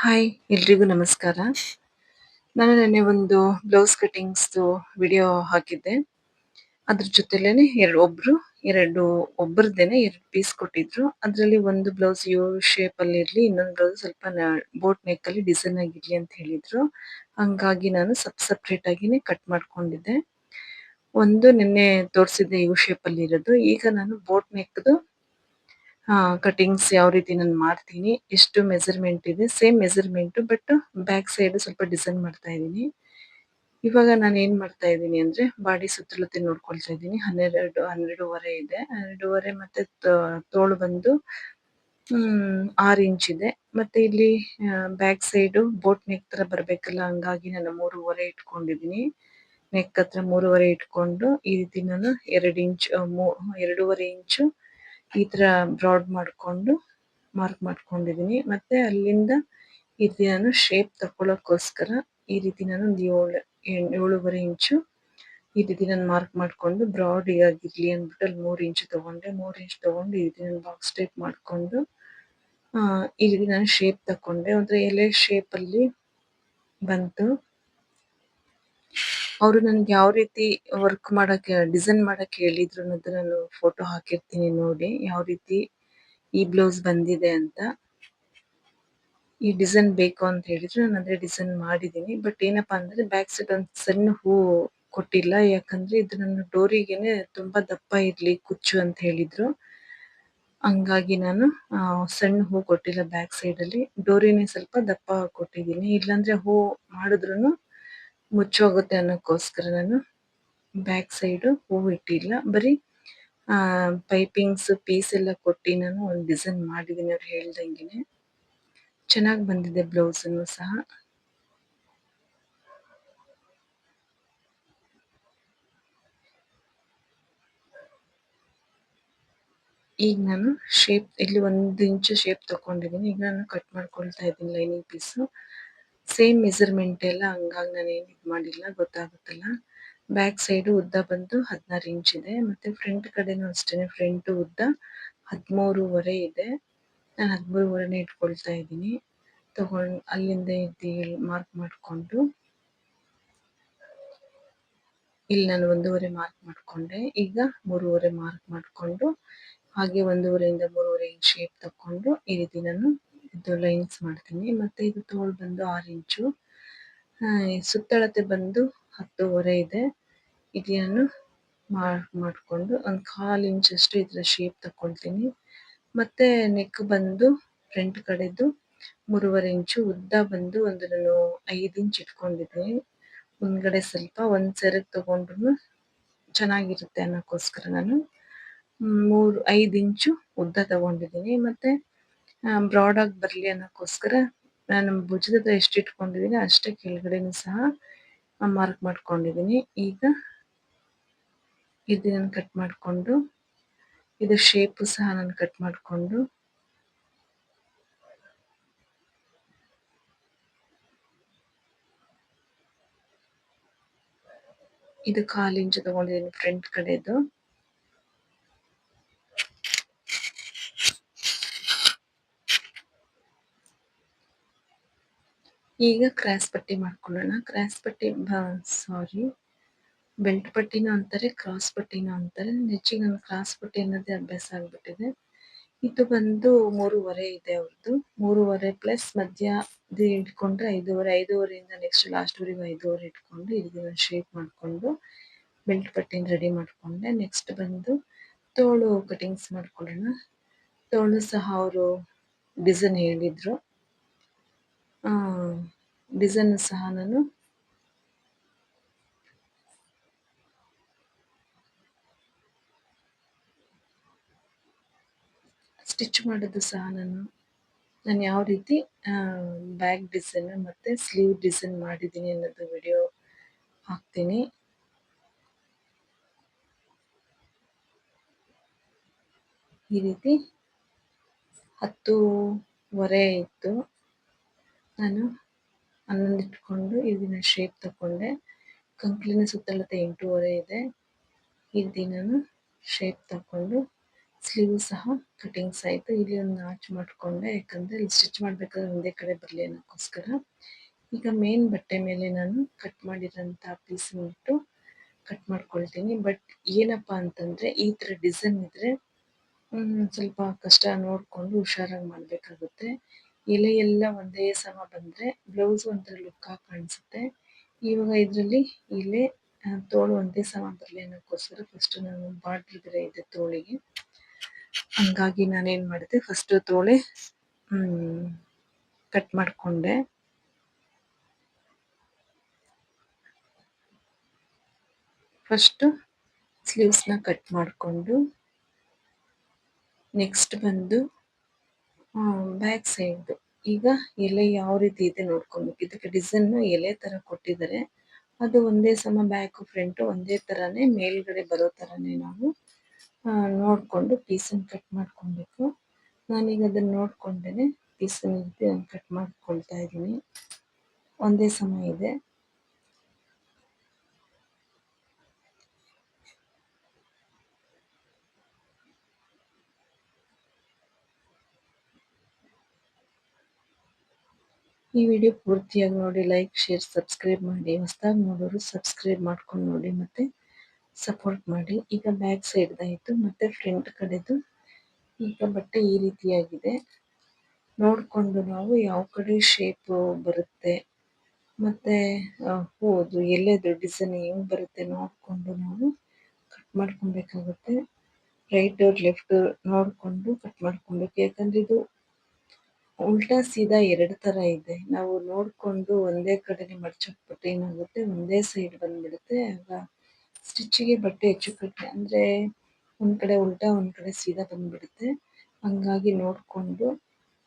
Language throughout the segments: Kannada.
ಹಾಯ್ ಎಲ್ರಿಗೂ ನಮಸ್ಕಾರ. ನಾನು ನೆನ್ನೆ ಒಂದು ಬ್ಲೌಸ್ ಕಟಿಂಗ್ಸ್‌ದು ವಿಡಿಯೋ ಹಾಕಿದ್ದೆ. ಅದ್ರ ಜೊತೆಲೇನೆ ಒಬ್ರದ್ದೇನೆ 2 ಪೀಸ್ ಕೊಟ್ಟಿದ್ರು. ಅದ್ರಲ್ಲಿ ಒಂದು ಬ್ಲೌಸ್ ಯು ಶೇಪ್ ಅಲ್ಲಿ ಇರ್ಲಿ, ಇನ್ನೊಂದು ಬ್ಲೌಸ್ ಸ್ವಲ್ಪ ಬೋಟ್ ನೆಕ್ ಅಲ್ಲಿ ಡಿಸೈನ್ ಆಗಿರ್ಲಿ ಅಂತ ಹೇಳಿದ್ರು. ಹಂಗಾಗಿ ನಾನು ಸಪ್ರೇಟ್ ಆಗಿನೇ ಕಟ್ ಮಾಡ್ಕೊಂಡಿದ್ದೆ. ಒಂದು ನಿನ್ನೆ ತೋರಿಸಿದ್ದೆ ಯು ಶೇಪ್ ಅಲ್ಲಿ ಇರೋದು. ಈಗ ನಾನು ಬೋಟ್ ನೆಕ್‌ದು ಕಟಿಂಗ್ಸ್ ಯಾವ ರೀತಿ ನಾನು ಮಾಡ್ತೀನಿ, ಎಷ್ಟು ಮೆಜರ್ಮೆಂಟ್ ಇದೆ, same measurement but back side ಸ್ವಲ್ಪ ಡಿಸೈನ್ ಮಾಡ್ತಾ ಇದ್ದೀನಿ. ಇವಾಗ ನಾನು ಏನ್ ಮಾಡ್ತಾ ಇದ್ದೀನಿ ಅಂದ್ರೆ ಬಾಡಿ ಸುತ್ತಳತೆ ನೋಡ್ಕೊಳ್ತಾ ಇದ್ದೀನಿ. 12.5 ಇದೆ. 12.5 ಮತ್ತೆ ತೋಳು ಬಂದು 6 ಇಂಚ್ ಇದೆ. ಮತ್ತೆ ಇಲ್ಲಿ ಬ್ಯಾಕ್ ಸೈಡ್ ಬೋಟ್ ನೆಕ್ ತರ ಬರ್ಬೇಕಲ್ಲ, ಹಂಗಾಗಿ ನಾನು 3.5 ಇಟ್ಕೊಂಡಿದ್ದೀನಿ. ನೆಕ್ ಹತ್ರ 3.5 ಇಟ್ಕೊಂಡು ಈ ರೀತಿ ನಾನು 2.5 ಇಂಚು ಈ ತರ ಬ್ರಾಡ್ ಮಾಡ್ಕೊಂಡು ಮಾರ್ಕ್ ಮಾಡ್ಕೊಂಡಿದೀನಿ. ಮತ್ತೆ ಅಲ್ಲಿಂದ ಈ ರೀತಿ ನಾನು ಶೇಪ್ ತಗೊಳ್ಳೋಕೋಸ್ಕರ ಈ ರೀತಿ ನಾನು ಒಂದು 7.5 ಇಂಚು ಈ ರೀತಿ ನಾನು ಮಾರ್ಕ್ ಮಾಡ್ಕೊಂಡು ಬ್ರಾಡ್ ಆಗಿರ್ಲಿ ಅಂದ್ಬಿಟ್ಟು ಅಲ್ಲಿ 3 ಇಂಚು ತಗೊಂಡೆ. 3 ಇಂಚ್ ತಗೊಂಡು ಈ ರೀತಿ ನಾನು ಬಾಕ್ಸ್ ಟೈಪ್ ಮಾಡ್ಕೊಂಡು ಈ ರೀತಿ ನಾನು ಶೇಪ್ ತಕೊಂಡೆ. ಒಂಥರ ಎಲೆ ಶೇಪ್ ಅಲ್ಲಿ ಬಂತು. ಅವರು ನನ್ಗೆ ಯಾವ ರೀತಿ ವರ್ಕ್ ಮಾಡಕ್ಕೆ ಡಿಸೈನ್ ಮಾಡಕ್ಕೆ ಹೇಳಿದ್ರು ಅನ್ನೋದು ನಾನು ಫೋಟೋ ಹಾಕಿರ್ತೀನಿ ನೋಡಿ, ಯಾವ ರೀತಿ ಈ ಬ್ಲೌಸ್ ಬಂದಿದೆ ಅಂತ. ಈ ಡಿಸೈನ್ ಬೇಕು ಅಂತ ಹೇಳಿದ್ರು, ನಾನು ಅದೇ ಡಿಸೈನ್ ಮಾಡಿದೀನಿ. ಬಟ್ ಏನಪ್ಪಾ ಅಂದ್ರೆ ಬ್ಯಾಕ್ ಸೈಡ್ ಒಂದು ಸಣ್ಣ ಹೂ ಕೊಟ್ಟಿಲ್ಲ, ಯಾಕಂದ್ರೆ ಇದು ನನ್ನ ಡೋರಿಗೆನೆ ತುಂಬಾ ದಪ್ಪ ಇರ್ಲಿ ಕುಚ್ಚು ಅಂತ ಹೇಳಿದ್ರು. ಹಂಗಾಗಿ ನಾನು ಸಣ್ಣ ಹೂ ಕೊಟ್ಟಿಲ್ಲ ಬ್ಯಾಕ್ ಸೈಡ್ ಅಲ್ಲಿ. ಡೋರಿನೇ ಸ್ವಲ್ಪ ದಪ್ಪ ಕೊಟ್ಟಿದ್ದೀನಿ, ಇಲ್ಲಾಂದ್ರೆ ಹೂ ಮಾಡಿದ್ರುನು ಮುಚ್ಚೋಗುತ್ತೆ ಅನ್ನೋಕ್ಕೋಸ್ಕರ ನಾನು ಬ್ಯಾಕ್ ಸೈಡ್ ಹೂವು ಇಟ್ಟಿಲ್ಲ. ಬರೀ ಪೈಪಿಂಗ್ಸ್ ಪೀಸ್ ಎಲ್ಲ ಕೊಟ್ಟು ನಾನು ಒಂದು ಡಿಸೈನ್ ಮಾಡಿದ್ದೀನಿ ಅವ್ರು ಹೇಳ್ದಂಗೆನೆ. ಚೆನ್ನಾಗಿ ಬಂದಿದೆ ಬ್ಲೌಸ್ ಸಹ. ಈಗ ನಾನು ಶೇಪ್ ಇಲ್ಲಿ 1 ಇಂಚು ಶೇಪ್ ತಕೊಂಡಿದ್ದೀನಿ. ಈಗ ನಾನು ಕಟ್ ಮಾಡ್ಕೊಳ್ತಾ ಇದ್ದೀನಿ ಲೈನಿಂಗ್ ಪೀಸು. ಸೇಮ್ ಮೆಜರ್ಮೆಂಟ್ ಎಲ್ಲ, ಹಂಗಾಗಿ ನಾನು ಏನು ಇದು ಮಾಡಿಲ್ಲ, ಗೊತ್ತಾಗುತ್ತಲ್ಲ. ಬ್ಯಾಕ್ ಸೈಡ್ ಉದ್ದ ಬಂದು 16 ಇಂಚ್ ಇದೆ. ಮತ್ತೆ ಫ್ರಂಟ್ ಕಡೆನೂ ಅಷ್ಟೇನೆ, ಫ್ರಂಟ್ ಉದ್ದ 13.5 ಇದೆ. ನಾನು 13.5ನೇ ಇಟ್ಕೊಳ್ತಾ ಇದ್ದೀನಿ. ಅಲ್ಲಿಂದ ಮಾರ್ಕ್ ಮಾಡ್ಕೊಂಡು ಇಲ್ಲಿ ನಾನು 1.5 ಮಾರ್ಕ್ ಮಾಡ್ಕೊಂಡೆ. ಈಗ 3.5 ಮಾರ್ಕ್ ಮಾಡ್ಕೊಂಡು ಹಾಗೆ 1.5 ಇಂದ 3.5 ಇಂಚ್ ಶೇಪ್ ತಕೊಂಡು ಈ ರೀತಿ ನಾನು ಇದು ಲೈನ್ಸ್ ಮಾಡ್ತೀನಿ. ಮತ್ತೆ ಇದು ತೋಳು ಬಂದು 6 ಇಂಚು, ಸುತ್ತಳತೆ ಬಂದು 10.5 ಇದೆ. ಇಲ್ಲಿ ನಾನು ಮಾಡ್ಕೊಂಡು ಒಂದು 1/4 ಇಂಚ್ ಅಷ್ಟು ಇದರ ಶೇಪ್ ತಕೊಳ್ತೀನಿ. ಮತ್ತೆ ನೆಕ್ ಬಂದು ಫ್ರಂಟ್ ಕಡೆದು 3.5 ಇಂಚು, ಉದ್ದ ಬಂದು ನಾನು 5 ಇಂಚ್ ಇಟ್ಕೊಂಡಿದ್ದೀನಿ. ಮುಂದ್ಗಡೆ ಸ್ವಲ್ಪ ಒಂದ್ ಸೆರಗ್ ತಗೊಂಡ್ರು ಚೆನ್ನಾಗಿರುತ್ತೆ ಅನ್ನೋಕ್ಕೋಸ್ಕರ ನಾನು 5 ಇಂಚು ಉದ್ದ ತಗೊಂಡಿದ್ದೀನಿ. ಮತ್ತೆ ಬ್ರಾಡ್ ಆಗಿ ಬರ್ಲಿ ಅನ್ನೋಕ್ಕೋಸ್ಕರ ನಾನು ಭುಜದ ಹತ್ರ ಎಷ್ಟು ಇಟ್ಕೊಂಡಿದ್ದೀನಿ ಅಷ್ಟೇ ಕೆಳಗಡೆನೂ ಸಹ ಮಾರ್ಕ್ ಮಾಡ್ಕೊಂಡಿದ್ದೀನಿ. ಈಗ ಇದು ನಾನು ಕಟ್ ಮಾಡ್ಕೊಂಡು ಇದು ಶೇಪು ಸಹ ನಾನು ಕಟ್ ಮಾಡ್ಕೊಂಡು ಇದು 1/4 ಇಂಚು ತಗೊಂಡಿದ್ದೀನಿ ಫ್ರಂಟ್ ಕಡೆದು. ಈಗ ಕ್ರಾಸ್ ಪಟ್ಟಿ ಮಾಡ್ಕೊಳ್ಳೋಣ. ಕ್ರಾಸ್ ಪಟ್ಟಿ ಬೆಲ್ಟ್ ಪಟ್ಟಿನೂ ಅಂತಾರೆ, ಕ್ರಾಸ್ ಪಟ್ಟಿನೂ ಅಂತಾರೆ. ಹೆಚ್ಚಿಗೆ ನಾನು ಕ್ರಾಸ್ ಪಟ್ಟಿ ಅನ್ನೋದೇ ಅಭ್ಯಾಸ ಆಗ್ಬಿಟ್ಟಿದೆ. ಇದು ಬಂದು 3.5 ಇದೆ ಅವ್ರದ್ದು. 3.5 ಪ್ಲಸ್ ಮಧ್ಯ ಇಟ್ಕೊಂಡ್ರೆ 5.5. 5.5ಇಂದ ನೆಕ್ಸ್ಟ್ ಲಾಸ್ಟ್ ವರೆಗೂ 5.5 ಇಟ್ಕೊಂಡು ಇದನ್ನ ಶೇಪ್ ಮಾಡ್ಕೊಂಡು ಬೆಲ್ಟ್ ಪಟ್ಟಿನ ರೆಡಿ ಮಾಡ್ಕೊಂಡೆ. ನೆಕ್ಸ್ಟ್ ಬಂದು ತೋಳು ಕಟಿಂಗ್ಸ್ ಮಾಡ್ಕೊಳ್ಳೋಣ. ತೋಳು ಸಹ ಅವರು ಡಿಸೈನ್ ಹೇಳಿದ್ರು. ಡಿಸೈನ್ ಸಹ ನಾನು ಸ್ಟಿಚ್ ಮಾಡೋದು ಸಹ ನಾನು ಯಾವ ರೀತಿ ಬ್ಯಾಕ್ ಡಿಸೈನ್ ಮತ್ತೆ ಸ್ಲೀವ್ ಡಿಸೈನ್ ಮಾಡಿದ್ದೀನಿ ಅನ್ನೋದು ವಿಡಿಯೋ ಹಾಕ್ತೀನಿ. ಈ ರೀತಿ 10.5 ಇತ್ತು, ನಾನು 11 ಇಟ್ಕೊಂಡು ಇದನ್ನ ಶೇಪ್ ತಕೊಂಡೆ. ಕಂಕ್ಲಿನ ಸುತ್ತಳತೆ 8.5 ಇದೆ. ಈ ರೀತಿ ನಾನು ಶೇಪ್ ತಕೊಂಡು ಸ್ಲೀವ್ ಸಹ ಕಟಿಂಗ್ಸ್ ಆಯಿತು. ಇಲ್ಲಿ ಒಂದು ನಾಚ್ ಮಾಡಿಕೊಂಡೆ, ಯಾಕಂದರೆ ಇಲ್ಲಿ ಸ್ಟಿಚ್ ಮಾಡಬೇಕಾದ್ರೆ ಒಂದೇ ಕಡೆ ಬರಲಿ ಅನ್ನೋಕ್ಕೋಸ್ಕರ. ಈಗ ಮೇನ್ ಬಟ್ಟೆ ಮೇಲೆ ನಾನು ಕಟ್ ಮಾಡಿರೋಂಥ ಪೀಸನ್ನ ಇಟ್ಟು ಕಟ್ ಮಾಡ್ಕೊಳ್ತೀನಿ. ಬಟ್ ಏನಪ್ಪ ಅಂತಂದರೆ ಈ ಥರ ಡಿಸೈನ್ ಇದ್ದರೆ ಸ್ವಲ್ಪ ಕಷ್ಟ ನೋಡಿಕೊಂಡು ಹುಷಾರಾಗಿ ಮಾಡಬೇಕಾಗುತ್ತೆ. ಎಲೆ ಎಲ್ಲ ಒಂದೇ ಸಮ ಬಂದರೆ ಬ್ಲೌಸ್ ಒಂಥರ ಲುಕ್ಕಾಗಿ ಕಾಣಿಸುತ್ತೆ. ಇವಾಗ ಇದರಲ್ಲಿ ಎಲೆ ತೋಳು ಒಂದೇ ಸಮ ಬರಲಿ ಅನ್ನೋಕ್ಕೋಸ್ಕರ ಫಸ್ಟ್ ನಾನು ಬಾರ್ಡ್ರ್ ಬೇರೆ ಇದೆ ತೋಳಿಗೆ, ಹಂಗಾಗಿ ನಾನೇನು ಮಾಡಿದೆ, ಫಸ್ಟ್ ತೋಳೆ ಕಟ್ ಮಾಡಿಕೊಂಡೆ. ಫಸ್ಟು ಸ್ಲೀವ್ಸ್ನ ಕಟ್ ಮಾಡಿಕೊಂಡು ನೆಕ್ಸ್ಟ್ ಬಂದು ಬ್ಯಾಕ್ ಸೈಡ್ದು ಈಗ ಎಲೆ ಯಾವ ರೀತಿ ಇದೆ ನೋಡ್ಕೊಬೇಕು. ಇದಕ್ಕೆ ಡಿಸೈನು ಎಲೆ ಥರ ಕೊಟ್ಟಿದ್ದಾರೆ, ಅದು ಒಂದೇ ಸಮ ಬ್ಯಾಕು ಫ್ರಂಟು ಒಂದೇ ಥರನೇ ಮೇಲ್ಗಡೆ ಬರೋ ಥರನೇ ನಾವು ನೋಡಿಕೊಂಡು ಪೀಸನ್ನು ಕಟ್ ಮಾಡ್ಕೊಬೇಕು. ನಾನೀಗ ಅದನ್ನು ನೋಡಿಕೊಂಡೇ ಪೀಸನ್ನು ಕಟ್ ಮಾಡ್ಕೊಳ್ತಾ ಇದ್ದೀನಿ. ಒಂದೇ ಸಮ ಇದೆ. ಈ ವಿಡಿಯೋ ಪೂರ್ತಿಯಾಗಿ ನೋಡಿ, ಲೈಕ್, ಶೇರ್, ಸಬ್ಸ್ಕ್ರೈಬ್ ಮಾಡಿ. ಹೊಸದಾಗಿ ನೋಡೋರು ಸಬ್ಸ್ಕ್ರೈಬ್ ಮಾಡ್ಕೊಂಡು ನೋಡಿ ಮತ್ತು ಸಪೋರ್ಟ್ ಮಾಡಿ. ಈಗ ಬ್ಯಾಕ್ ಸೈಡ್ದಾಯಿತು ಮತ್ತು ಫ್ರಂಟ್ ಕಡೆದು ಈಗ ಬಟ್ಟೆ ಈ ರೀತಿಯಾಗಿದೆ. ನೋಡಿಕೊಂಡು ನಾವು ಯಾವ ಕಡೆ ಶೇಪು ಬರುತ್ತೆ ಮತ್ತು ಹೂದು ಎಲೆದು ಡಿಸೈನ್ ಹೆಂಗೆ ಬರುತ್ತೆ ನೋಡಿಕೊಂಡು ನಾವು ಕಟ್ ಮಾಡ್ಕೊಬೇಕಾಗುತ್ತೆ. ರೈಟು ಲೆಫ್ಟು ನೋಡಿಕೊಂಡು ಕಟ್ ಮಾಡ್ಕೊಬೇಕು. ಯಾಕಂದರೆ ಇದು ಉಲ್ಟಾ ಸೀದಾ ಎರಡು ಥರ ಇದೆ. ನಾವು ನೋಡಿಕೊಂಡು ಒಂದೇ ಕಡೆನೇ ಮಡ್ಚಾಕ್ಬಿಟ್ಟು ಏನಾಗುತ್ತೆ, ಒಂದೇ ಸೈಡ್ ಬಂದುಬಿಡುತ್ತೆ. ಆಗ ಸ್ಟಿಚ್ಚಿಗೆ ಬಟ್ಟೆ ಹೆಚ್ಚು ಕಡಿಮೆ ಅಂದರೆ ಒಂದು ಕಡೆ ಉಲ್ಟಾ ಒಂದು ಕಡೆ ಸೀದಾ ಬಂದುಬಿಡುತ್ತೆ. ಹಂಗಾಗಿ ನೋಡಿಕೊಂಡು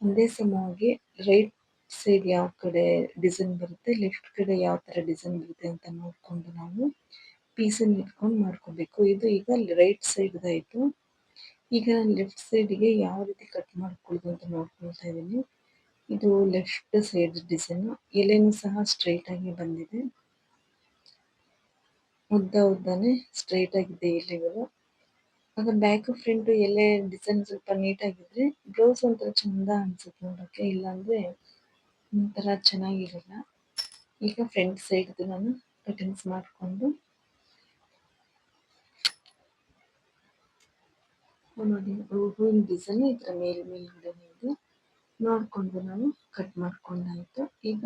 ಒಂದೇ ಸಮವಾಗಿ ರೈಟ್ ಸೈಡ್ ಯಾವ ಕಡೆ ಡಿಸೈನ್ ಬರುತ್ತೆ, ಲೆಫ್ಟ್ ಕಡೆ ಯಾವ ಥರ ಡಿಸೈನ್ ಬರುತ್ತೆ ಅಂತ ನೋಡಿಕೊಂಡು ನಾವು ಪೀಸನ್ನು ಇಟ್ಕೊಂಡು ಮಾಡ್ಕೋಬೇಕು. ಇದು ಈಗ ರೈಟ್ ಸೈಡ್ದಾಯಿತು. ಈಗ ನಾನು ಲೆಫ್ಟ್ ಸೈಡಿಗೆ ಯಾವ ರೀತಿ ಕಟ್ ಮಾಡ್ಕೊಳ್ಳೋದು ಅಂತ ನೋಡ್ಕೊಳ್ತಾ ಇದ್ದೀನಿ. ಇದು ಲೆಫ್ಟ್ ಸೈಡ್ ಡಿಸೈನು. ಎಲೆನೂ ಸಹ ಸ್ಟ್ರೈಟಾಗಿ ಬಂದಿದೆ, ಉದ್ದನೇ ಸ್ಟ್ರೈಟಾಗಿದೆ ಎಲೆಗಳು. ಆಗ ಬ್ಯಾಕು ಫ್ರಂಟು ಎಲೆ ಡಿಸೈನ್ ಸ್ವಲ್ಪ ನೀಟಾಗಿದ್ದರೆ ಬ್ಲೌಸ್ ಒಂಥರ ಚೆಂದ ಅನಿಸುತ್ತೆ ನೋಡೋಕ್ಕೆ, ಇಲ್ಲಾಂದರೆ ಒಂಥರ ಚೆನ್ನಾಗಿರಲ್ಲ. ಈಗ ಫ್ರಂಟ್ ಸೈಡ್ದು ನಾನು ಕಟಿಂಗ್ಸ್ ಮಾಡಿಕೊಂಡು ನೋಡಿ, ಹೂವಿನ ಡಿಸೈನ್ ಈ ಥರ ಮೇಲ್ಗಡೆ ಇದೆ ನೋಡಿಕೊಂಡು ನಾನು ಕಟ್ ಮಾಡ್ಕೊಂಡಾಯಿತು. ಈಗ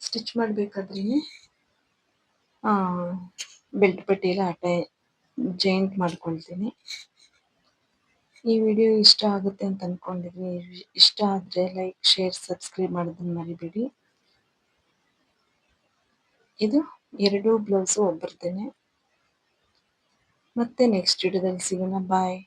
ಸ್ಟಿಚ್ ಮಾಡಬೇಕಾದ್ರೇ ಬೆಲ್ಟ್ ಪಟ್ಟಿಯೆಲ್ಲ ಜಾಯಿಂಟ್ ಮಾಡ್ಕೊಳ್ತೀನಿ. ಈ ವಿಡಿಯೋ ಇಷ್ಟ ಆಗುತ್ತೆ ಅಂತ ಅಂದ್ಕೊಂಡಿದ್ದೀನಿ. ಇಷ್ಟ ಆದರೆ ಲೈಕ್, ಶೇರ್, ಸಬ್ಸ್ಕ್ರೈಬ್ ಮಾಡೋದನ್ನು ಮರಿಬೇಡಿ. ಇದು ಎರಡೂ ಬ್ಲೌಸು ಒಬ್ಬರದೇನೆ. ಮತ್ತೆ ನೆಕ್ಸ್ಟ್ ವಿಡಿಯೋದಲ್ಲಿ ಸಿಗೋಣ. ಬಾಯ್.